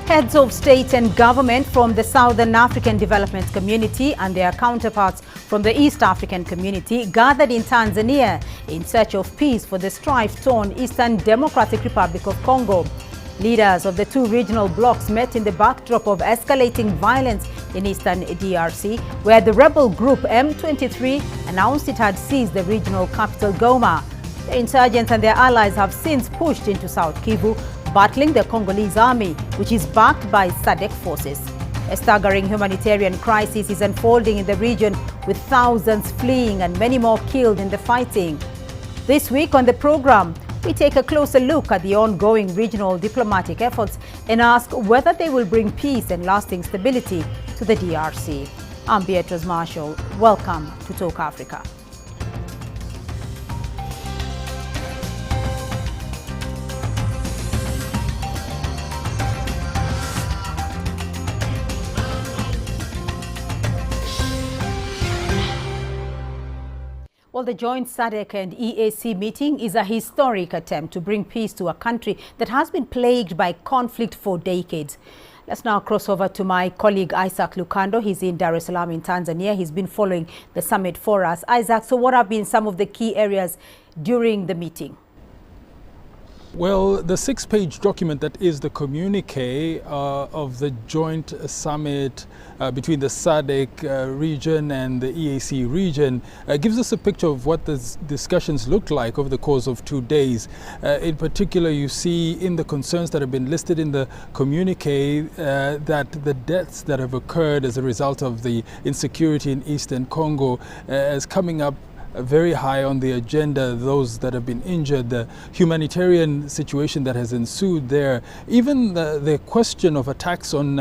Heads of state and government from the Southern African Development Community and their counterparts from the East African Community gathered in Tanzania in search of peace for the strife-torn Eastern Democratic Republic of Congo. Leaders of the two regional blocs met in the backdrop of escalating violence in Eastern DRC, where the rebel group M23 announced it had seized the regional capital Goma. The insurgents and their allies have since pushed into South Kivu, battling the Congolese army, which is backed by SADC forces. A staggering humanitarian crisis is unfolding in the region, with thousands fleeing and many more killed in the fighting. This week on the program, we take a closer look at the ongoing regional diplomatic efforts and ask whether they will bring peace and lasting stability to the DRC. I'm Beatrice Marshall. Welcome to Talk Africa. Well, the joint SADC and EAC meeting is a historic attempt to bring peace to a country that has been plagued by conflict for decades. Let's now cross over to my colleague Isaac Lukando. He's in Dar es Salaam in Tanzania. He's been following the summit for us. Isaac, so what have been some of the key areas during the meeting? Well, the six-page document that is the communique of the joint summit between the SADC region and the EAC region gives us a picture of what the discussions looked like over the course of 2 days. In particular, you see in the concerns that have been listed in the communique that the deaths that have occurred as a result of the insecurity in Eastern Congo is coming up very high on the agenda. Those that have been injured, the humanitarian situation that has ensued there, even the question of attacks on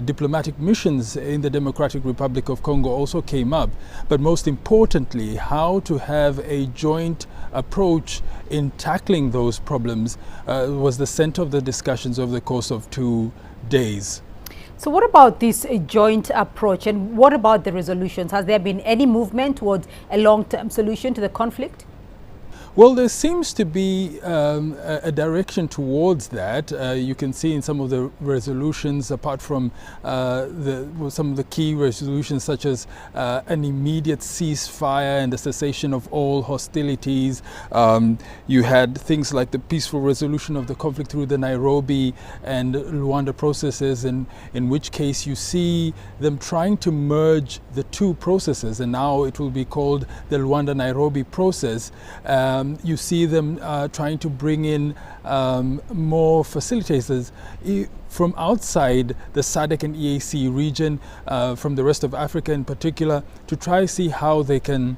diplomatic missions in the Democratic Republic of Congo also came up. But most importantly, how to have a joint approach in tackling those problems was the center of the discussions over the course of 2 days. So what about this joint approach, and what about the resolutions? Has there been any movement towards a long-term solution to the conflict? Well, there seems to be a direction towards that. You can see in some of the resolutions, apart from some of the key resolutions, such as an immediate ceasefire and the cessation of all hostilities. You had things like the peaceful resolution of the conflict through the Nairobi and Luanda processes, in which case you see them trying to merge the two processes, and now it will be called the Luanda-Nairobi process. You see them trying to bring in more facilitators from outside the SADC and EAC region, from the rest of Africa in particular, to try to see how they can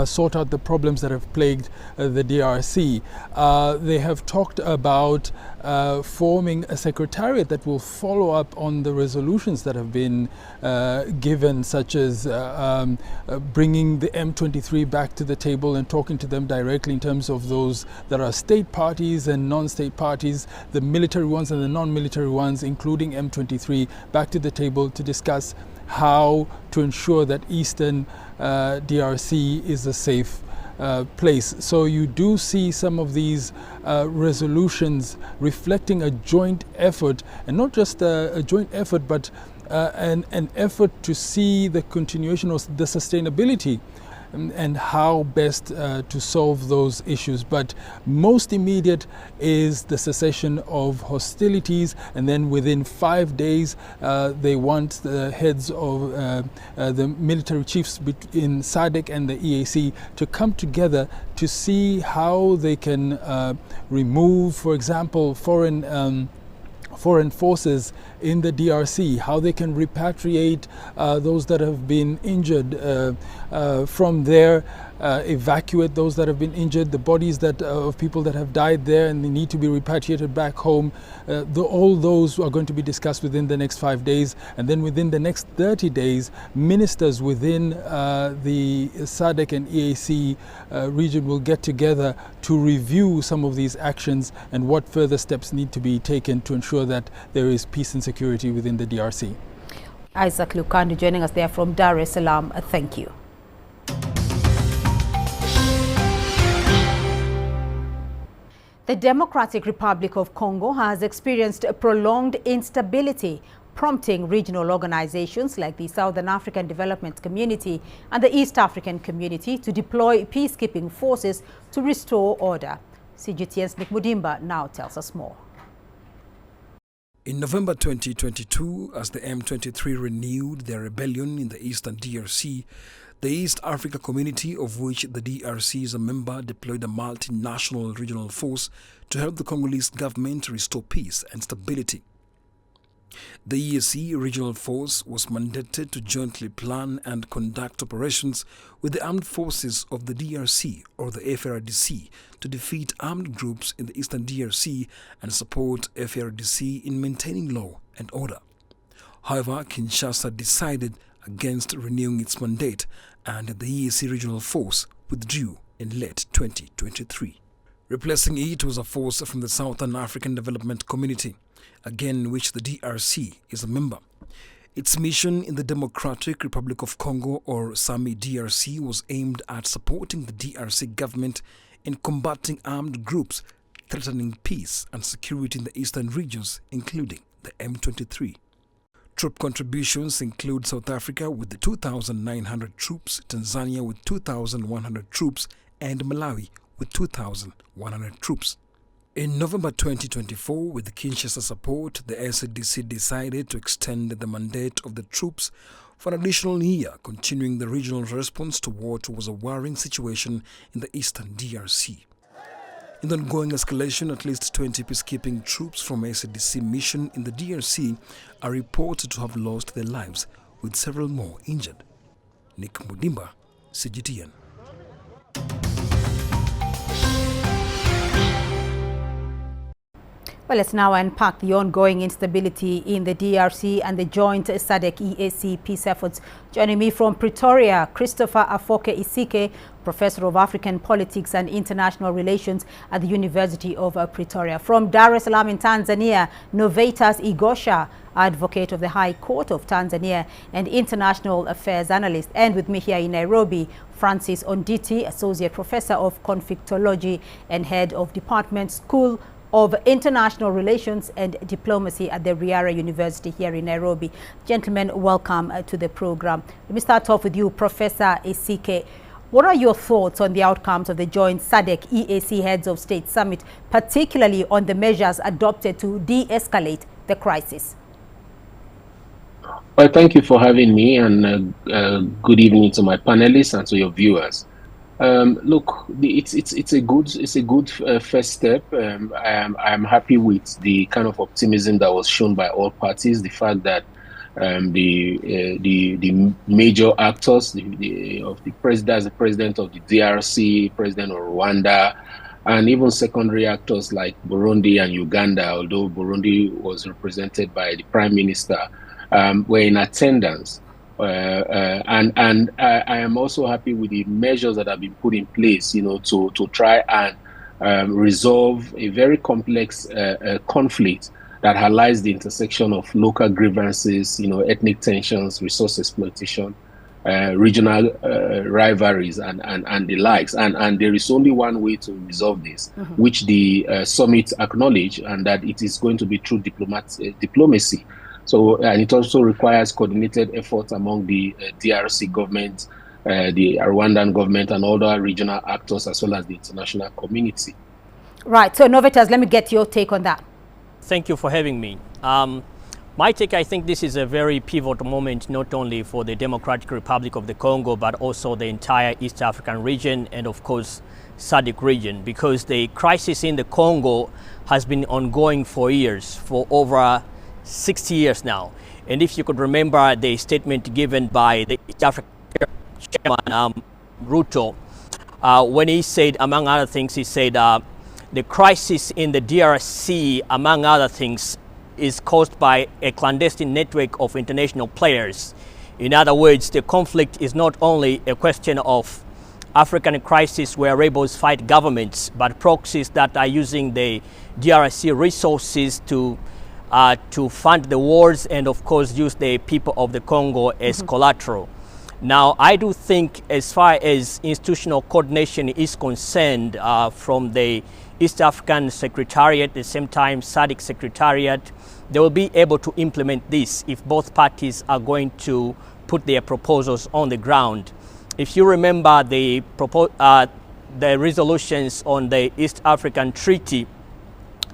sort out the problems that have plagued the DRC. They have talked about forming a secretariat that will follow up on the resolutions that have been given, such as bringing the M23 back to the table and talking to them directly in terms of those that are state parties and non-state parties, the military ones and the non-military ones, including M23, back to the table to discuss how to ensure that Eastern DRC is a safe place. So you do see some of these resolutions reflecting a joint effort, and not just a joint effort, but an effort to see the continuation of the sustainability and how best to solve those issues. But most immediate is the cessation of hostilities, and then within 5 days they want the heads of the military chiefs in SADC and the EAC to come together to see how they can remove, for example, foreign forces in the DRC, how they can repatriate those that have been injured from there, evacuate those that have been injured, the bodies of people that have died there and they need to be repatriated back home. All those are going to be discussed within the next 5 days, and then within the next 30 days, ministers within the SADC and EAC region will get together to review some of these actions and what further steps need to be taken to ensure that there is peace and security within the DRC. Isaac Lukando joining us there from Dar es Salaam. Thank you. The Democratic Republic of Congo has experienced prolonged instability, prompting regional organizations like the Southern African Development Community and the East African Community to deploy peacekeeping forces to restore order. CGTN's Nick Mudimba now tells us more. In November 2022, as the M23 renewed their rebellion in the Eastern DRC, the East Africa Community, of which the DRC is a member, deployed a multinational regional force to help the Congolese government restore peace and stability. The EAC regional force was mandated to jointly plan and conduct operations with the armed forces of the DRC or the FARDC to defeat armed groups in the Eastern DRC and support FARDC in maintaining law and order. However, Kinshasa decided against renewing its mandate, and the EAC regional force withdrew in late 2023. Replacing it was a force from the Southern African Development Community, again which the DRC is a member. Its mission in the Democratic Republic of Congo, or SAMI DRC, was aimed at supporting the DRC government in combating armed groups threatening peace and security in the eastern regions, including the M23. Troop contributions include South Africa with 2,900 troops, Tanzania with 2,100 troops, and Malawi with 2,100 troops. In November 2024, with Kinshasa support, the SADC decided to extend the mandate of the troops for an additional year, continuing the regional response to what was a worrying situation in the Eastern DRC. In the ongoing escalation, at least 20 peacekeeping troops from SADC mission in the DRC are reported to have lost their lives, with several more injured. Nick Mudimba, CGTN. Well, let's now unpack the ongoing instability in the DRC and the joint SADC EAC peace efforts. Joining me from Pretoria, Christopher Afoke Isike, Professor of African Politics and International Relations at the University of Pretoria. From Dar es Salaam in Tanzania, Novatus Igosha, Advocate of the High Court of Tanzania and International Affairs Analyst. And with me here in Nairobi, Francis Onditi, Associate Professor of Conflictology and Head of Department School of International Relations and Diplomacy at the Riara University here in Nairobi. Gentlemen, welcome to the program. Let me start off with you, Professor Isike. What are your thoughts on the outcomes of the joint SADC EAC Heads of State Summit, particularly on the measures adopted to de-escalate the crisis? Well, thank you for having me, and good evening to my panelists and to your viewers. Look, it's a good first step. I'm happy with the kind of optimism that was shown by all parties. The fact that the major actors, the president of the DRC, president of Rwanda, and even secondary actors like Burundi and Uganda, although Burundi was represented by the Prime Minister, were in attendance. And I am also happy with the measures that have been put in place, to try and resolve a very complex conflict that highlights the intersection of local grievances, ethnic tensions, resource exploitation, regional rivalries, and the likes. And there is only one way to resolve this, which the summit acknowledged, and that it is going to be through diplomacy. So, and it also requires coordinated effort among the DRC government, the Rwandan government, and other regional actors, as well as the international community. Right. So, Novatus, let me get your take on that. Thank you for having me. My take, I think this is a very pivotal moment, not only for the Democratic Republic of the Congo, but also the entire East African region and, of course, SADC region, because the crisis in the Congo has been ongoing for years, for over 60 years now. And if you could remember the statement given by the East African chairman, Ruto, when he said, among other things, he said the crisis in the DRC, among other things, is caused by a clandestine network of international players. In other words, the conflict is not only a question of African crisis where rebels fight governments, but proxies that are using the DRC resources to fund the wars and, of course, use the people of the Congo as collateral. Now, I do think as far as institutional coordination is concerned, from the East African Secretariat, at the same time SADC Secretariat, they will be able to implement this if both parties are going to put their proposals on the ground. If you remember the resolutions on the East African Treaty,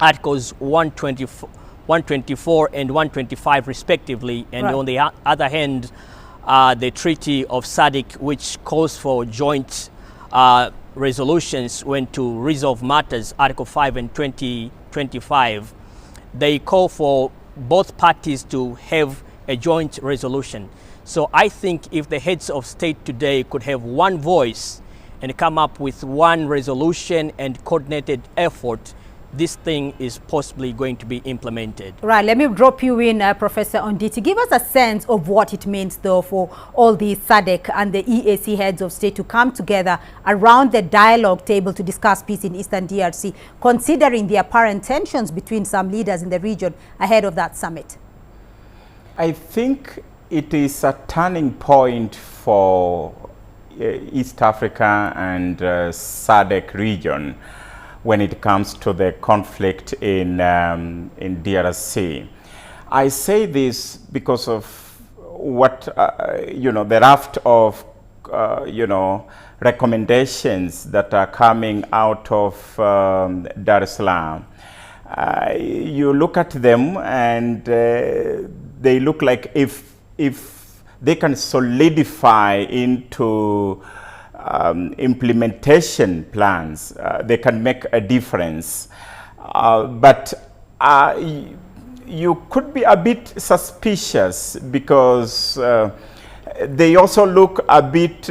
Articles 124 and 125 respectively, and on the other hand, the Treaty of SADC, which calls for joint resolutions when to resolve matters, Article 5 and 2025, they call for both parties to have a joint resolution. So I think if the heads of state today could have one voice and come up with one resolution and coordinated effort, this thing is possibly going to be implemented. Right, let me drop you in, Professor Onditi. Give us a sense of what it means, though, for all the SADC and the EAC heads of state to come together around the dialogue table to discuss peace in Eastern DRC, considering the apparent tensions between some leaders in the region ahead of that summit. I think it is a turning point for East Africa and SADC region when it comes to the conflict in DRC. I say this because of what, the raft of, recommendations that are coming out of Dar es Salaam. You look at them and they look like if they can solidify into implementation plans, they can make a difference. But you could be a bit suspicious because they also look a bit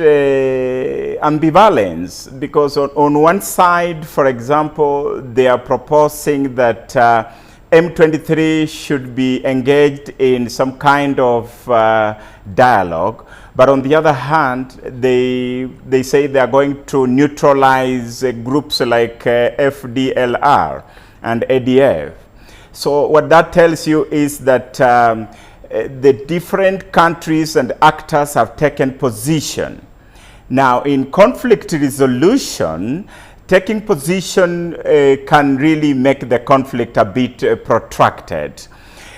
ambivalent, because on one side, for example, they are proposing that M23 should be engaged in some kind of dialogue. But on the other hand, they say they are going to neutralize groups like FDLR and ADF. So what that tells you is that the different countries and actors have taken position. Now, in conflict resolution, taking position can really make the conflict a bit protracted.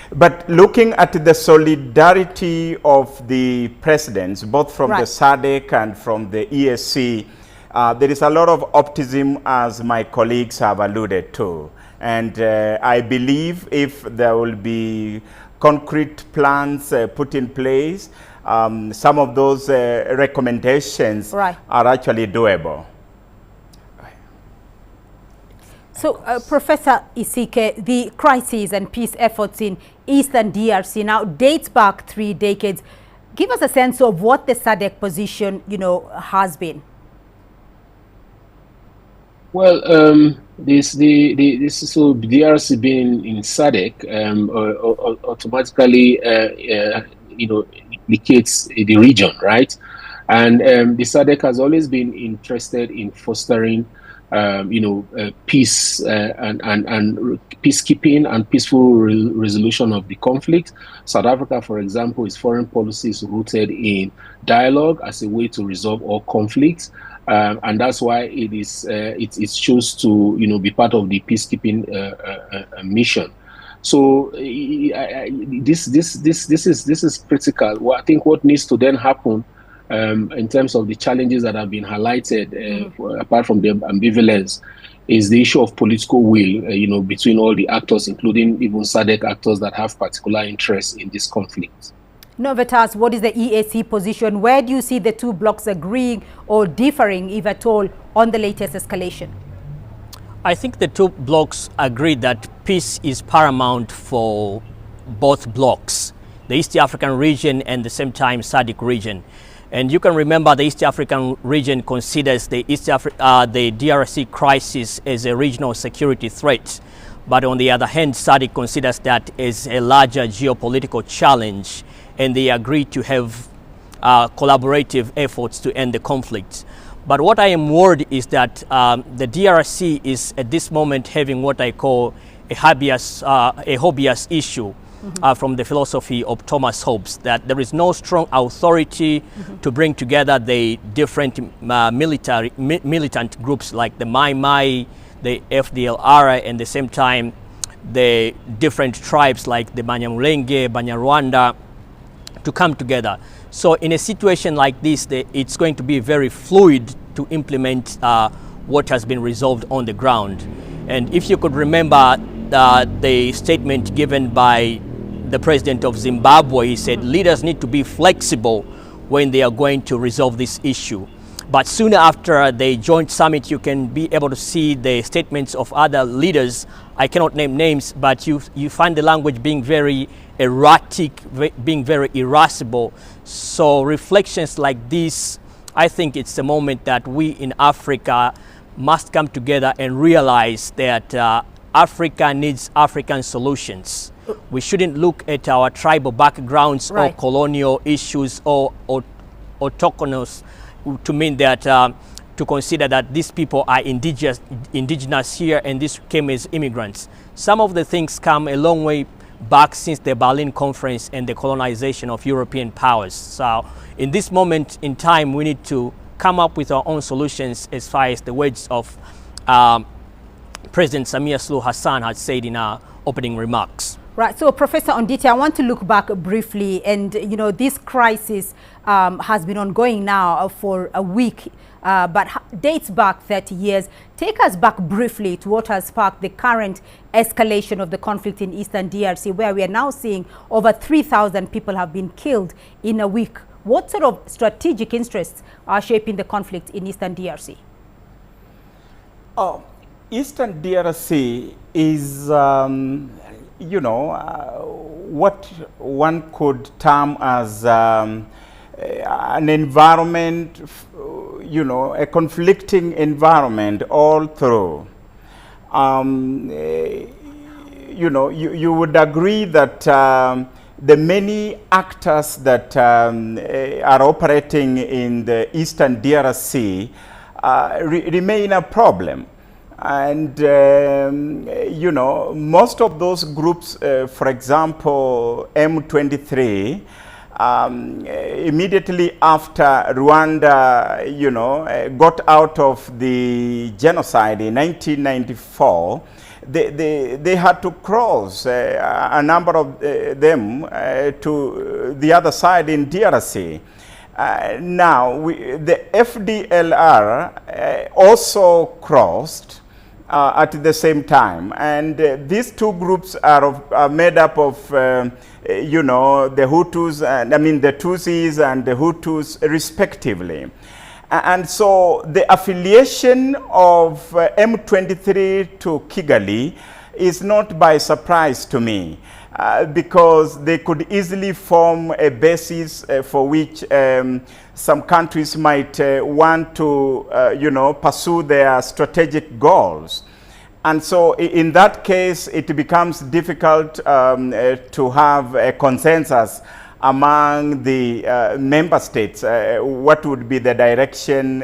But looking at the solidarity of the presidents, both from the SADC and from the EAC, there is a lot of optimism, as my colleagues have alluded to. And I believe if there will be concrete plans put in place, some of those recommendations are actually doable. So, Professor Isike, the crisis and peace efforts in Eastern DRC now dates back 3 decades. Give us a sense of what the SADC position, has been. Well, so DRC being in SADC automatically, implicates the region, right? And the SADC has always been interested in fostering peace and peacekeeping and peaceful resolution of the conflict. South Africa, for example, its foreign policy is rooted in dialogue as a way to resolve all conflicts, and that's why it chose to be part of the peacekeeping mission. So this is critical. Well, I think what needs to then happen, in terms of the challenges that have been highlighted, apart from the ambivalence, is the issue of political will, between all the actors, including even SADC actors that have particular interests in this conflict. Novetas, what is the EAC position? Where do you see the two blocs agreeing or differing, if at all, on the latest escalation? I think the two blocs agree that peace is paramount for both blocs, the East African region and at the same time SADC region. And you can remember the East African region considers the the DRC crisis as a regional security threat. But on the other hand, SADC considers that as a larger geopolitical challenge, and they agree to have collaborative efforts to end the conflict. But what I am worried is that the DRC is at this moment having what I call a habeas issue, from the philosophy of Thomas Hobbes, that there is no strong authority to bring together the different militant groups like the Mai Mai, the FDLR, and at the same time the different tribes like the Banyamulenge, Banyarwanda, to come together. So in a situation like this, it's going to be very fluid to implement what has been resolved on the ground. And if you could remember the statement given by the president of Zimbabwe, he said leaders need to be flexible when they are going to resolve this issue. But soon after the joint summit, you can be able to see the statements of other leaders. I cannot name names, but you find the language being very erratic, being very irascible. So reflections like this, I think it's a moment that we in Africa must come together and realize that Africa needs African solutions. We shouldn't look at our tribal backgrounds or colonial issues or autochthonous to mean that to consider that these people are indigenous here and this came as immigrants. Some of the things come a long way back since the Berlin Conference and the colonization of European powers. So in this moment in time, we need to come up with our own solutions, as far as the words of President Samia Suluhu Hassan had said in our opening remarks. Right. So, Professor Onditi, I want to look back briefly, and this crisis has been ongoing now for a week, but dates back 30 years. Take us back briefly to what has sparked the current escalation of the conflict in Eastern DRC, where we are now seeing over 3,000 people have been killed in a week. What sort of strategic interests are shaping the conflict in Eastern DRC? Oh, Eastern DRC is what one could term as an environment, a conflicting environment all through. You would agree that the many actors that are operating in the Eastern DRC remain a problem. And, most of those groups, for example, M23, immediately after Rwanda, got out of the genocide in 1994, they had to cross a number of them to the other side in DRC. Now, the FDLR also crossed at the same time, and these two groups are made up of the Hutus, the Tutsis and the Hutus respectively. And so the affiliation of M23 to Kigali is not by surprise to me, because they could easily form a basis for which some countries might want to, pursue their strategic goals. And so in that case, it becomes difficult to have a consensus among the member states, what would be the direction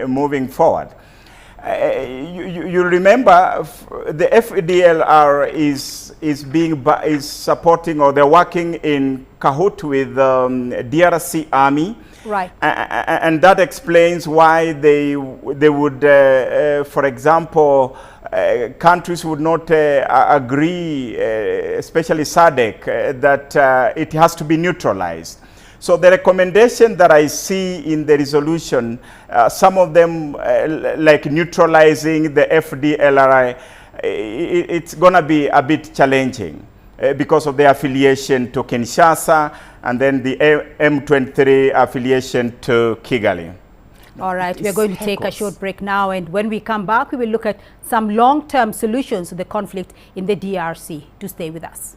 moving forward. You remember the FDLR is supporting, or they're working in cahoot with DRC Army. Right. And that explains why they would, for example, countries would not agree, especially SADC, that it has to be neutralized. So the recommendation that I see in the resolution, some of them like neutralizing the FDLR, it's going to be a bit challenging because of the affiliation to Kinshasa and then the M23 affiliation to Kigali. All right, we are going to take a short break now, and when we come back, we will look at some long-term solutions to the conflict in the DRC. To stay with us.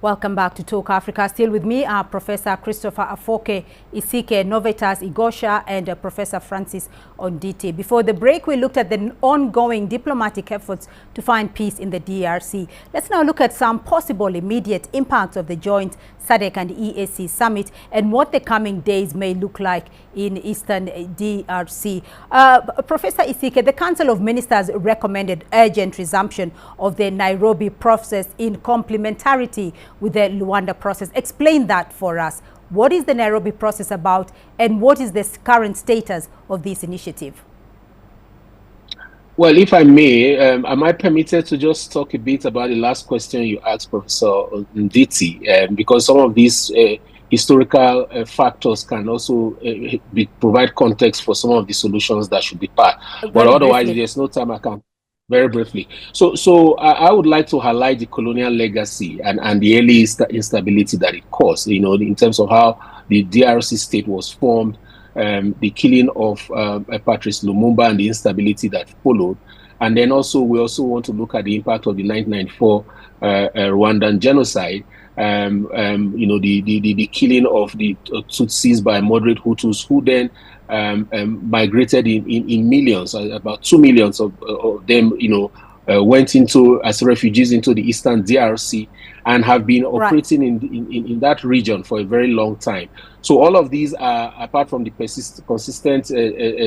Welcome back to Talk Africa. Still with me are Professor Christopher Afoke Isike, Novetas Igosha, and Professor Francis Onditi. Before the break, we looked at the ongoing diplomatic efforts to find peace in the DRC. Let's now look at some possible immediate impacts of the joint SADC and EAC summit and what the coming days may look like in Eastern DRC. Professor Isike, the Council of Ministers recommended urgent resumption of the Nairobi process in complementarity with the Luanda process. Explain that for us. What is the Nairobi process about, and what is the current status of this initiative? Well, if I may, am I permitted to just talk a bit about the last question you asked, Professor Nditi? Because some of these historical factors can also provide context for some of the solutions that should be part. But otherwise, there's no time I can. Very briefly. So I would like to highlight the colonial legacy and the early instability that it caused, you know, in terms of how the DRC state was formed, the killing of Patrice Lumumba and the instability that followed. And then also, we also want to look at the impact of the 1994 Rwandan genocide, you know, the killing of the Tutsis by moderate Hutus, who then migrated in millions. About 2 million of them, you know, went into as refugees into the Eastern DRC and have been operating in that region for a very long time. So all of these are, apart from the consistent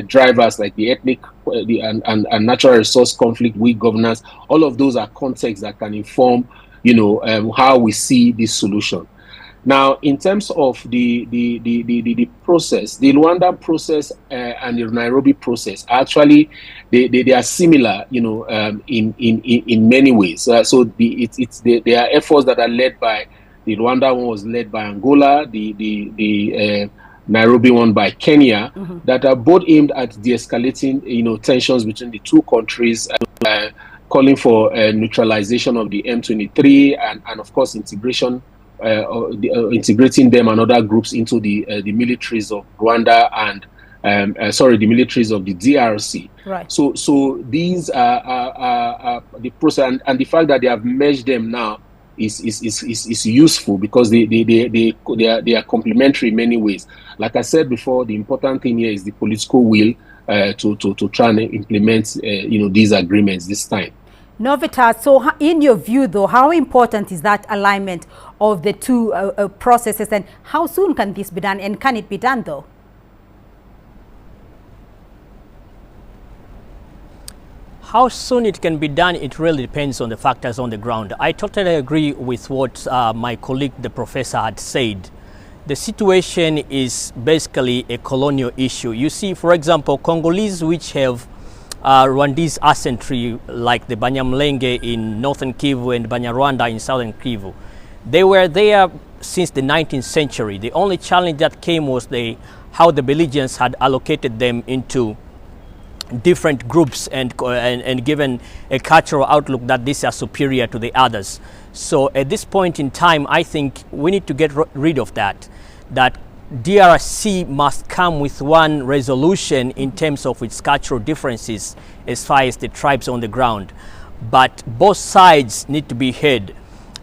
drivers like the ethnic and natural resource conflict, weak governance, all of those are contexts that can inform, you know, how we see this solution. Now, in terms of the process, the Luanda process and the Nairobi process, actually, they are similar, you know, in many ways. So there are efforts that are led by the Rwanda one was led by Angola, the Nairobi one by Kenya, that are both aimed at de-escalating, you know, tensions between the two countries, calling for neutralization of the M23 and of course integration. Integrating them and other groups into the militaries of Rwanda and the militaries of the DRC. Right. So these are the process, and the fact that they have merged them now is useful because they are complementary in many ways. Like I said before, the important thing here is the political will to try and implement you know, these agreements this time. Novetas, so in your view, though, how important is that alignment of the two processes, and how soon can this be done, and can it be done, though? How soon it can be done, it really depends on the factors on the ground. I totally agree with what my colleague, the professor, had said. The situation is basically a colonial issue. You see, for example, Congolese which have Rwandese ancestry, like the Banyamulenge in northern Kivu and Banyarwanda in southern Kivu, they were there since the 19th century. The only challenge that came was how the belligerents had allocated them into different groups and given a cultural outlook that these are superior to the others. So at this point in time, I think we need to get rid of that DRC must come with one resolution in terms of its cultural differences as far as the tribes on the ground. But both sides need to be heard.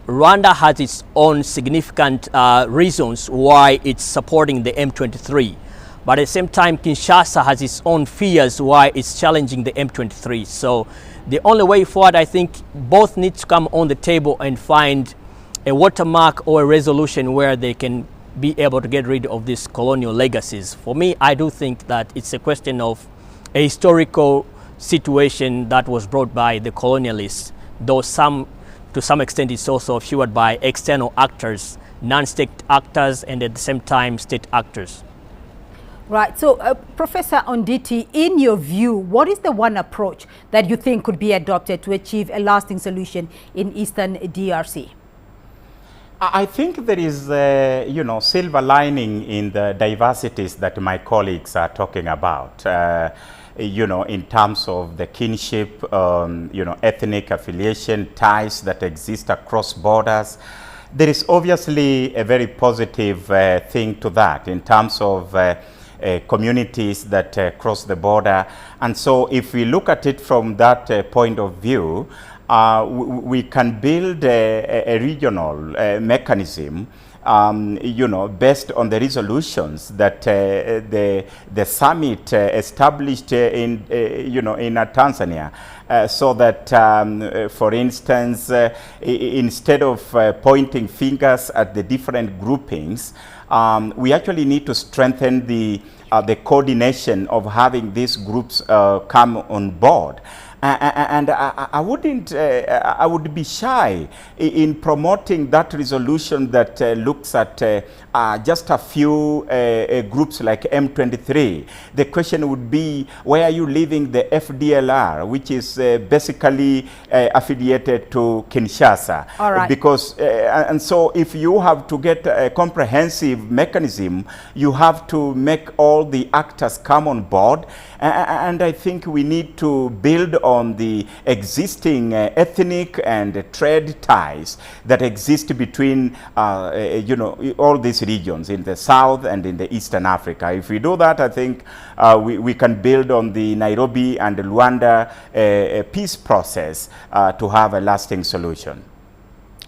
Rwanda has its own significant reasons why it's supporting the M23. But at the same time, Kinshasa has its own fears why it's challenging the M23. So the only way forward, I think, both need to come on the table and find a watermark or a resolution where they can be able to get rid of these colonial legacies. For me, I do think that it's a question of a historical situation that was brought by the colonialists, though to some extent it's also fueled by external actors, non-state actors, and at the same time state actors. Right. So, Professor Onditi, in your view, what is the one approach that you think could be adopted to achieve a lasting solution in Eastern DRC? I think there is, you know, silver lining in the diversities that my colleagues are talking about, you know, in terms of the kinship, you know, ethnic affiliation, ties that exist across borders. There is obviously a very positive thing to that in terms of communities that cross the border. And so if we look at it from that point of view, we can build a regional mechanism, based on the resolutions that the summit established in Tanzania, so that, for instance, instead of pointing fingers at the different groupings, we actually need to strengthen the coordination of having these groups come on board. And I would be shy in promoting that resolution that looks at just a few groups like M23. The question would be, where are you leaving the FDLR, which is basically affiliated to Kinshasa? All right. Because, and so if you have to get a comprehensive mechanism, you have to make all the actors come on board. And I think we need to build on the existing ethnic and trade ties that exist between, all these regions in the South and in the Eastern Africa. If we do that, I think we can build on the Nairobi and the Luanda peace process to have a lasting solution.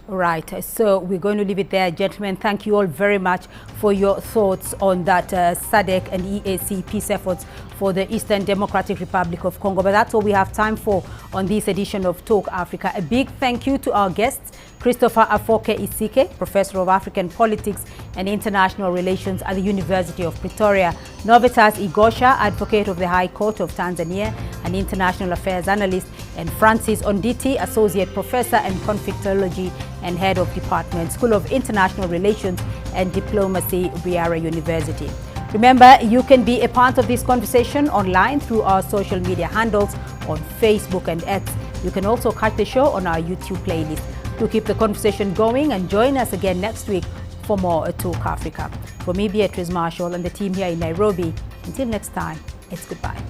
Right, so we're going to leave it there, gentlemen. Thank you all very much for your thoughts on that SADC and EAC peace efforts for the Eastern Democratic Republic of Congo. But that's all we have time for on this edition of Talk Africa. A big thank you to our guests, Christopher Afoke Isike, Professor of African Politics and International Relations at the University of Pretoria, Novitas Igosha, Advocate of the High Court of Tanzania, an International Affairs Analyst, and Francis Onditi, Associate Professor in Conflictology and Head of Department, School of International Relations and Diplomacy, Riara University. Remember, you can be a part of this conversation online through our social media handles on Facebook and X. You can also catch the show on our YouTube playlist. To keep the conversation going, and join us again next week for more Talk Africa. For me, Beatrice Marshall, and the team here in Nairobi, until next time, it's goodbye.